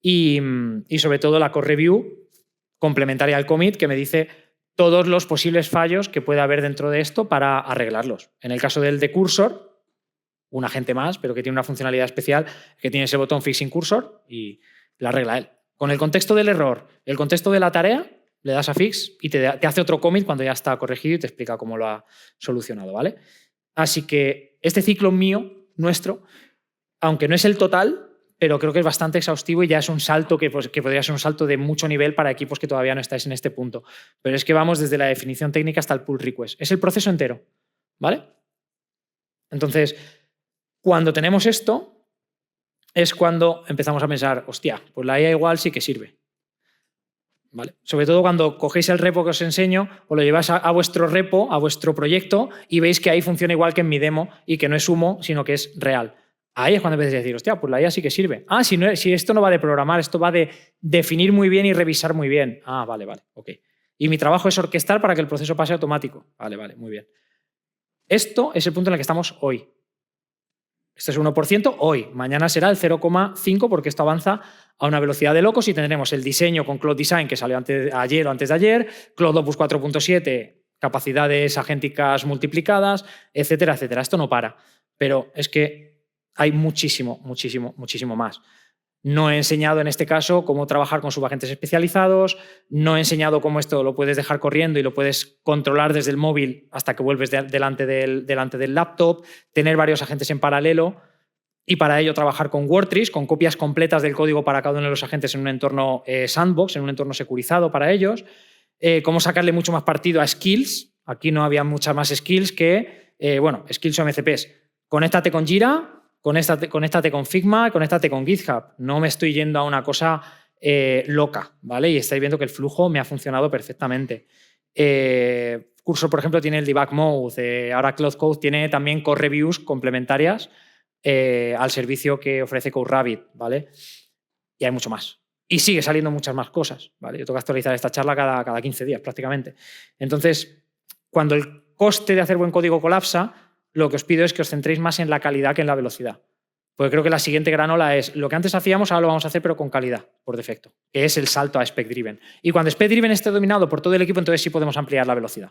S1: y sobre todo la core review complementaria al commit que me dice todos los posibles fallos que puede haber dentro de esto para arreglarlos. En el caso del de Cursor, un agente más, pero que tiene una funcionalidad especial, que tiene ese botón Fixing Cursor y la arregla él. Con el contexto del error, el contexto de la tarea, le das a fix y te hace otro commit cuando ya está corregido y te explica cómo lo ha solucionado, ¿vale? Así que este ciclo mío, nuestro, aunque no es el total, pero creo que es bastante exhaustivo y ya es un salto que podría ser un salto de mucho nivel para equipos que todavía no estáis en este punto. Pero es que vamos desde la definición técnica hasta el pull request. Es el proceso entero, ¿vale? Entonces, cuando tenemos esto, es cuando empezamos a pensar, hostia, pues la IA igual sí que sirve. ¿Vale? Sobre todo cuando cogéis el repo que os enseño o lo lleváis a vuestro repo, a vuestro proyecto y veis que ahí funciona igual que en mi demo y que no es humo, sino que es real. Ahí es cuando empezáis a decir, hostia, pues la IA sí que sirve. Ah, si esto no va de programar, esto va de definir muy bien y revisar muy bien. Ah, vale, ok. Y mi trabajo es orquestar para que el proceso pase automático. Vale, muy bien. Esto es el punto en el que estamos hoy. Esto es 1% hoy. Mañana será el 0,5 porque esto avanza a una velocidad de locos y tendremos el diseño con Cloud Design que salió ayer o antes de ayer, Cloud Opus 4.7, capacidades agénticas multiplicadas, etcétera, etcétera. Esto no para. Pero es que hay muchísimo más. No he enseñado en este caso cómo trabajar con subagentes especializados, no he enseñado cómo esto lo puedes dejar corriendo y lo puedes controlar desde el móvil hasta que vuelves delante del laptop, tener varios agentes en paralelo y para ello trabajar con WordTrees, con copias completas del código para cada uno de los agentes en un entorno sandbox, en un entorno securizado para ellos, cómo sacarle mucho más partido a skills. Aquí no había muchas más skills que, skills o MCPs. Conéctate con Jira, conéctate con Figma, conéctate con GitHub. No me estoy yendo a una cosa loca, ¿vale? Y estáis viendo que el flujo me ha funcionado perfectamente. Cursor, por ejemplo, tiene el debug mode. Ahora Cloud Code tiene también core reviews complementarias al servicio que ofrece CodeRabbit, ¿vale? Y hay mucho más. Y sigue saliendo muchas más cosas, ¿vale? Yo tengo que actualizar esta charla cada 15 días prácticamente. Entonces, cuando el coste de hacer buen código colapsa, lo que os pido es que os centréis más en la calidad que en la velocidad. Porque creo que la siguiente gran ola es lo que antes hacíamos, ahora lo vamos a hacer, pero con calidad, por defecto, que es el salto a Spec Driven. Y cuando Spec Driven esté dominado por todo el equipo, entonces sí podemos ampliar la velocidad,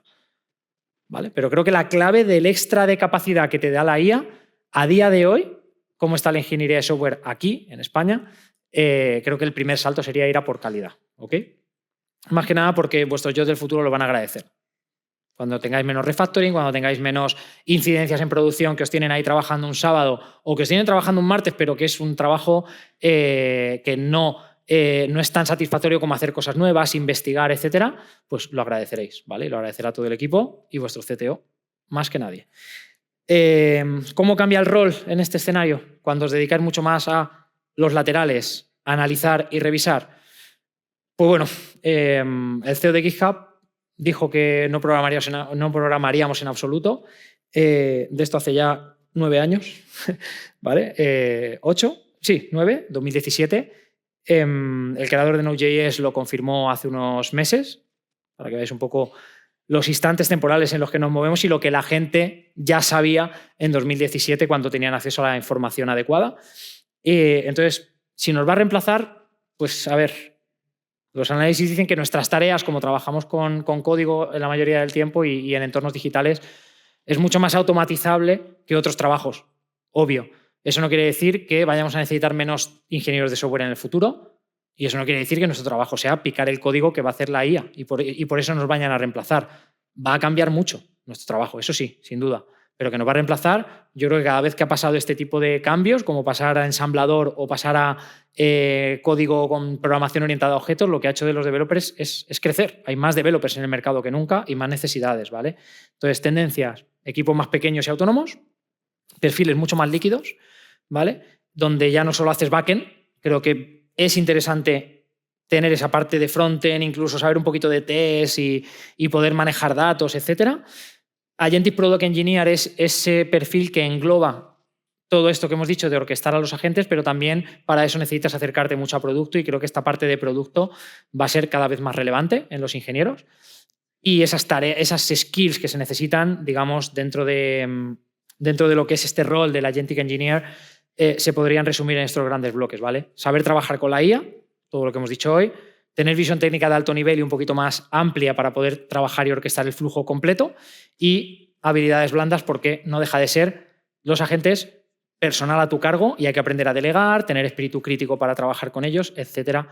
S1: ¿vale? Pero creo que la clave del extra de capacidad que te da la IA, a día de hoy, cómo está la ingeniería de software aquí, en España, creo que el primer salto sería ir a por calidad, ¿ok? Más que nada porque vuestros yo del futuro lo van a agradecer. Cuando tengáis menos refactoring, cuando tengáis menos incidencias en producción que os tienen ahí trabajando un sábado o que os tienen trabajando un martes, pero que es un trabajo que no no es tan satisfactorio como hacer cosas nuevas, investigar, etcétera, pues lo agradeceréis, ¿vale? Lo agradecerá todo el equipo y vuestro CTO, más que nadie. ¿Cómo cambia el rol en este escenario? Cuando os dedicáis mucho más a los laterales, a analizar y revisar. Pues bueno, el CEO de GitHub dijo que no programaríamos en absoluto. De esto hace ya 9 años, ¿vale? 8, sí, 9, 2017. El creador de Node.js lo confirmó hace unos meses, para que veáis un poco los instantes temporales en los que nos movemos y lo que la gente ya sabía en 2017 cuando tenían acceso a la información adecuada. Entonces, si nos va a reemplazar, pues a ver, los análisis dicen que nuestras tareas, como trabajamos con código en la mayoría del tiempo y en entornos digitales, es mucho más automatizable que otros trabajos, obvio. Eso no quiere decir que vayamos a necesitar menos ingenieros de software en el futuro, y eso no quiere decir que nuestro trabajo sea picar el código que va a hacer la IA y por eso nos vayan a reemplazar. Va a cambiar mucho nuestro trabajo, eso sí, sin duda. Pero que nos va a reemplazar, yo creo que cada vez que ha pasado este tipo de cambios, como pasar a ensamblador o pasar a código con programación orientada a objetos, lo que ha hecho de los developers es crecer. Hay más developers en el mercado que nunca y más necesidades, ¿vale? Entonces, tendencias, equipos más pequeños y autónomos, perfiles mucho más líquidos, ¿vale? Donde ya no solo haces backend, creo que es interesante tener esa parte de frontend, incluso saber un poquito de test y poder manejar datos, etcétera. Agentic Product Engineer es ese perfil que engloba todo esto que hemos dicho de orquestar a los agentes, pero también para eso necesitas acercarte mucho a producto y creo que esta parte de producto va a ser cada vez más relevante en los ingenieros. Y esas tareas, esas skills que se necesitan, digamos, dentro de lo que es este rol del Agentic Engineer, se podrían resumir en estos grandes bloques, ¿vale? Saber trabajar con la IA, todo lo que hemos dicho hoy, tener visión técnica de alto nivel y un poquito más amplia para poder trabajar y orquestar el flujo completo y habilidades blandas porque no deja de ser los agentes personal a tu cargo y hay que aprender a delegar, tener espíritu crítico para trabajar con ellos, etcétera,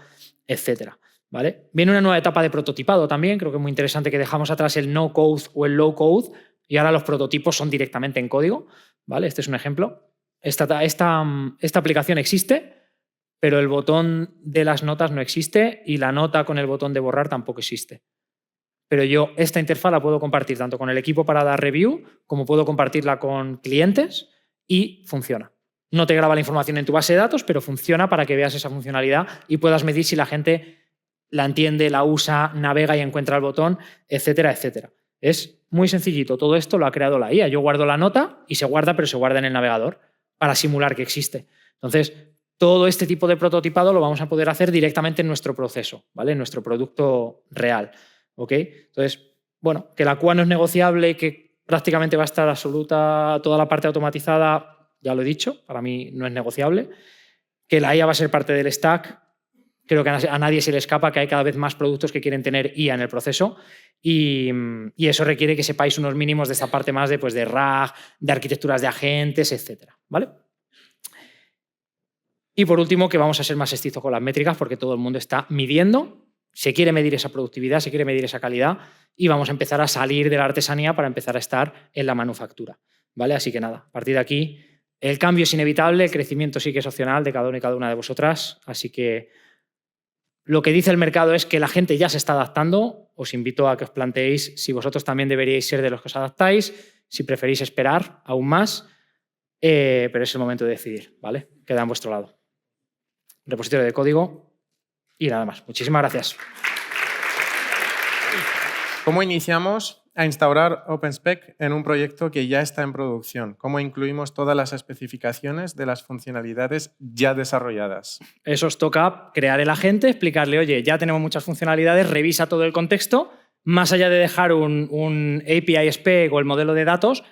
S1: etcétera. ¿Vale? Viene una nueva etapa de prototipado también, creo que es muy interesante que dejamos atrás el no-code o el low-code y ahora los prototipos son directamente en código. ¿Vale? Este es un ejemplo. Esta aplicación existe, pero el botón de las notas no existe y la nota con el botón de borrar tampoco existe. Pero yo esta interfaz la puedo compartir tanto con el equipo para dar review como puedo compartirla con clientes y funciona. No te graba la información en tu base de datos, pero funciona para que veas esa funcionalidad y puedas medir si la gente la entiende, la usa, navega y encuentra el botón, etcétera, etcétera. Es muy sencillito. Todo esto lo ha creado la IA. Yo guardo la nota y se guarda, pero se guarda en el navegador para simular que existe. Entonces, todo este tipo de prototipado lo vamos a poder hacer directamente en nuestro proceso, ¿vale? En nuestro producto real. ¿Ok? Entonces, bueno, que la QA no es negociable, que prácticamente va a estar absoluta toda la parte automatizada, ya lo he dicho, para mí no es negociable. Que la IA va a ser parte del stack, creo que a nadie se le escapa que hay cada vez más productos que quieren tener IA en el proceso y eso requiere que sepáis unos mínimos de esta parte más de RAG, de arquitecturas de agentes, etcétera, ¿vale? Y por último, que vamos a ser más estrictos con las métricas porque todo el mundo está midiendo, se quiere medir esa productividad, se quiere medir esa calidad y vamos a empezar a salir de la artesanía para empezar a estar en la manufactura, ¿vale? Así que nada, a partir de aquí el cambio es inevitable, el crecimiento sí que es opcional de cada uno y cada una de vosotras, así que lo que dice el mercado es que la gente ya se está adaptando. Os invito a que os planteéis si vosotros también deberíais ser de los que os adaptáis, si preferís esperar aún más, pero es el momento de decidir, ¿vale? Queda en vuestro lado. Repositorio de código y nada más. Muchísimas gracias.
S2: ¿Cómo iniciamos a instaurar OpenSpec en un proyecto que ya está en producción? ¿Cómo incluimos todas las especificaciones de las funcionalidades ya desarrolladas?
S1: Eso os toca crear el agente, explicarle, oye, ya tenemos muchas funcionalidades, revisa todo el contexto, más allá de dejar un API spec o el modelo de datos,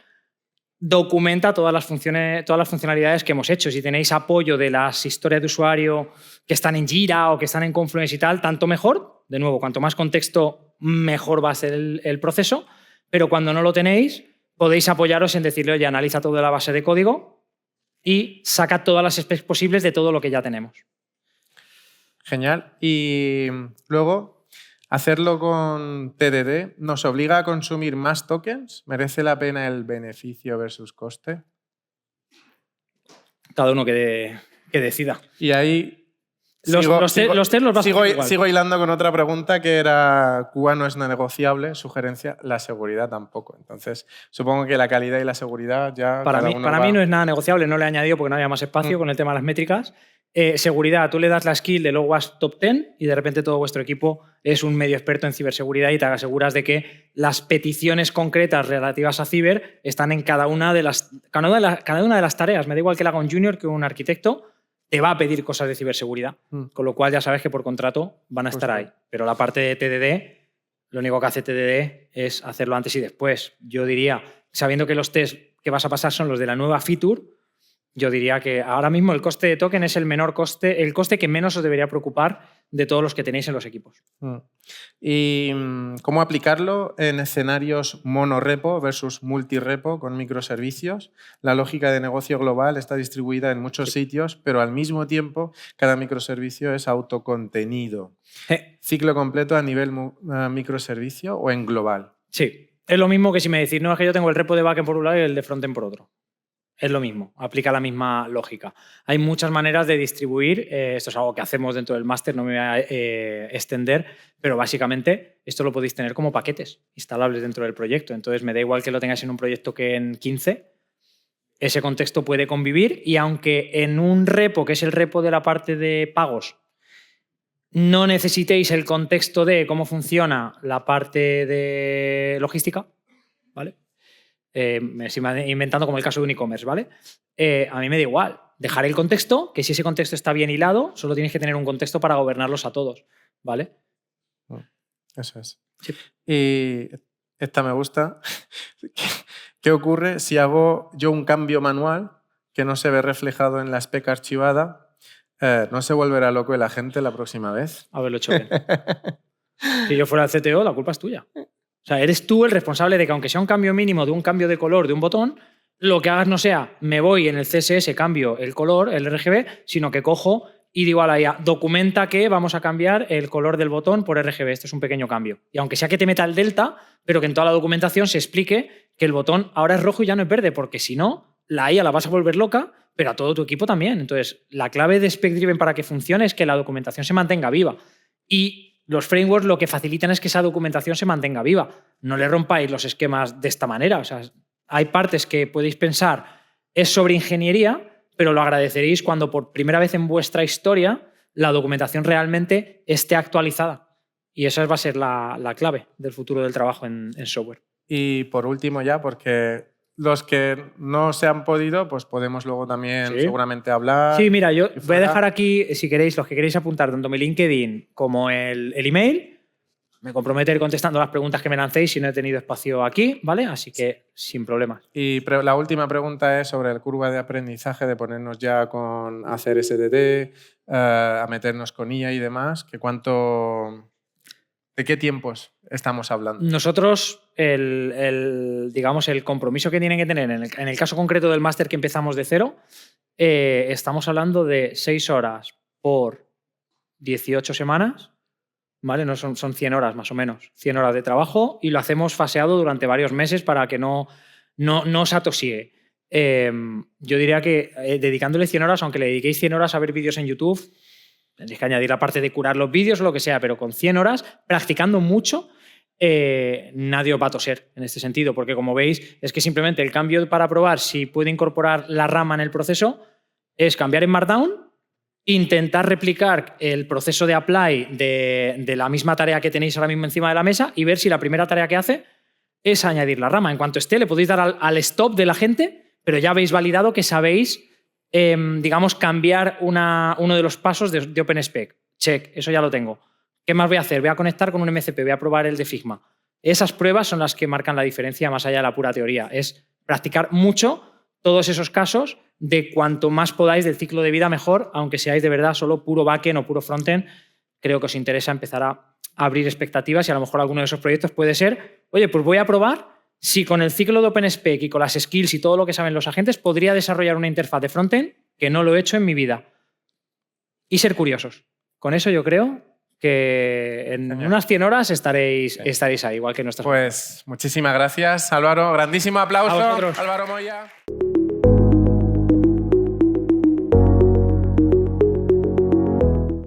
S1: documenta todas las funcionalidades que hemos hecho. Si tenéis apoyo de las historias de usuario que están en Jira o que están en Confluence y tal, tanto mejor. De nuevo, cuanto más contexto, mejor va a ser el proceso. Pero cuando no lo tenéis, podéis apoyaros en decirle, oye, analiza toda la base de código y saca todas las specs posibles de todo lo que ya tenemos.
S2: Genial. Y luego, hacerlo con TDD nos obliga a consumir más tokens. ¿Merece la pena el beneficio versus coste?
S1: Cada uno que decida.
S2: Y ahí
S1: Los test los vas a hacer igual.
S2: Sigo hilando con otra pregunta que era: QA no es no negociable, sugerencia, la seguridad tampoco. Entonces, supongo que la calidad y la seguridad ya...
S1: Para mí no es nada negociable, no le he añadido porque no había más espacio con el tema de las métricas. Seguridad, tú le das la skill de LogWASP Top 10 y de repente todo vuestro equipo es un medio experto en ciberseguridad y te aseguras de que las peticiones concretas relativas a ciber están en cada una de las tareas. Me da igual que la haga un junior que un arquitecto, te va a pedir cosas de ciberseguridad. Con lo cual ya sabes que por contrato van a estar ahí. Pero la parte de TDD, lo único que hace TDD es hacerlo antes y después. Yo diría, sabiendo que los tests que vas a pasar son los de la nueva feature, yo diría que ahora mismo el coste de token es el menor coste, el coste que menos os debería preocupar de todos los que tenéis en los equipos.
S2: ¿Y cómo aplicarlo en escenarios monorepo versus multirepo con microservicios? La lógica de negocio global está distribuida en muchos sitios, pero al mismo tiempo cada microservicio es autocontenido. ¿Ciclo completo a nivel microservicio o en global?
S1: Sí, es lo mismo que si me decís, no, es que yo tengo el repo de backend por un lado y el de frontend por otro. Es lo mismo, aplica la misma lógica. Hay muchas maneras de distribuir, esto es algo que hacemos dentro del máster, no me voy a extender, pero básicamente esto lo podéis tener como paquetes instalables dentro del proyecto. Entonces me da igual que lo tengáis en un proyecto que en 15, ese contexto puede convivir y aunque en un repo, que es el repo de la parte de pagos, no necesitéis el contexto de cómo funciona la parte de logística, ¿vale? Me estoy inventando como el caso de un e-commerce, ¿vale? A mí me da igual. Dejar el contexto, que si ese contexto está bien hilado, solo tienes que tener un contexto para gobernarlos a todos, ¿vale?
S2: Eso es.
S1: Sí.
S2: Y esta me gusta. ¿Qué ocurre si hago yo un cambio manual que no se ve reflejado en la spec archivada? ¿No se volverá loco el agente la próxima vez?
S1: Haberlo hecho bien. Si yo fuera el CTO, la culpa es tuya. O sea, eres tú el responsable de que aunque sea un cambio mínimo de un cambio de color de un botón, lo que hagas no sea me voy en el CSS, cambio el color, el RGB, sino que cojo y digo a la IA, documenta que vamos a cambiar el color del botón por RGB. Esto es un pequeño cambio. Y aunque sea que te meta el delta, pero que en toda la documentación se explique que el botón ahora es rojo y ya no es verde, porque si no, la IA la vas a volver loca, pero a todo tu equipo también. Entonces, la clave de Spec Driven para que funcione es que la documentación se mantenga viva. Y los frameworks lo que facilitan es que esa documentación se mantenga viva. No le rompáis los esquemas de esta manera. O sea, hay partes que podéis pensar es sobre ingeniería, pero lo agradeceréis cuando por primera vez en vuestra historia la documentación realmente esté actualizada. Y esa va a ser la clave del futuro del trabajo en software.
S2: Y por último ya, porque los que no se han podido, pues podemos luego también seguramente hablar.
S1: Sí, mira, yo voy a dejar aquí, si queréis, los que queréis apuntar tanto mi LinkedIn como el email. Me comprometo a ir contestando las preguntas que me lancéis si no he tenido espacio aquí, ¿vale? Así que sin problemas.
S2: Y la última pregunta es sobre la curva de aprendizaje, de ponernos ya con hacer SDD, a meternos con IA y demás. ¿De qué tiempos estamos hablando?
S1: Nosotros, digamos, el compromiso que tienen que tener, en el caso concreto del máster que empezamos de cero, estamos hablando de 6 horas por 18 semanas, ¿vale? No son 100 horas más o menos, 100 horas de trabajo y lo hacemos faseado durante varios meses para que no os atosigue. Yo diría que dedicándole 100 horas, aunque le dediquéis 100 horas a ver vídeos en YouTube, tendréis que añadir la parte de curar los vídeos o lo que sea, pero con 100 horas, practicando mucho, nadie os va a toser en este sentido, porque como veis, es que simplemente el cambio para probar si puede incorporar la rama en el proceso es cambiar en Markdown, intentar replicar el proceso de apply de la misma tarea que tenéis ahora mismo encima de la mesa y ver si la primera tarea que hace es añadir la rama. En cuanto esté, le podéis dar al stop de la gente, pero ya habéis validado que sabéis, digamos, cambiar uno de los pasos de OpenSpec. Check, eso ya lo tengo. ¿Qué más voy a hacer? Voy a conectar con un MCP, voy a probar el de Figma. Esas pruebas son las que marcan la diferencia más allá de la pura teoría. Es practicar mucho todos esos casos de cuanto más podáis del ciclo de vida mejor, aunque seáis de verdad solo puro backend o puro frontend. Creo que os interesa empezar a abrir expectativas y a lo mejor alguno de esos proyectos puede ser, oye, pues voy a probar si con el ciclo de OpenSpec y con las skills y todo lo que saben los agentes podría desarrollar una interfaz de frontend que no lo he hecho en mi vida. Y ser curiosos. Con eso yo creo que en unas 100 horas estaréis ahí, igual que nuestras.
S2: Pues muchísimas gracias, Álvaro. Grandísimo aplauso.
S1: A vosotros.
S2: Álvaro Moya.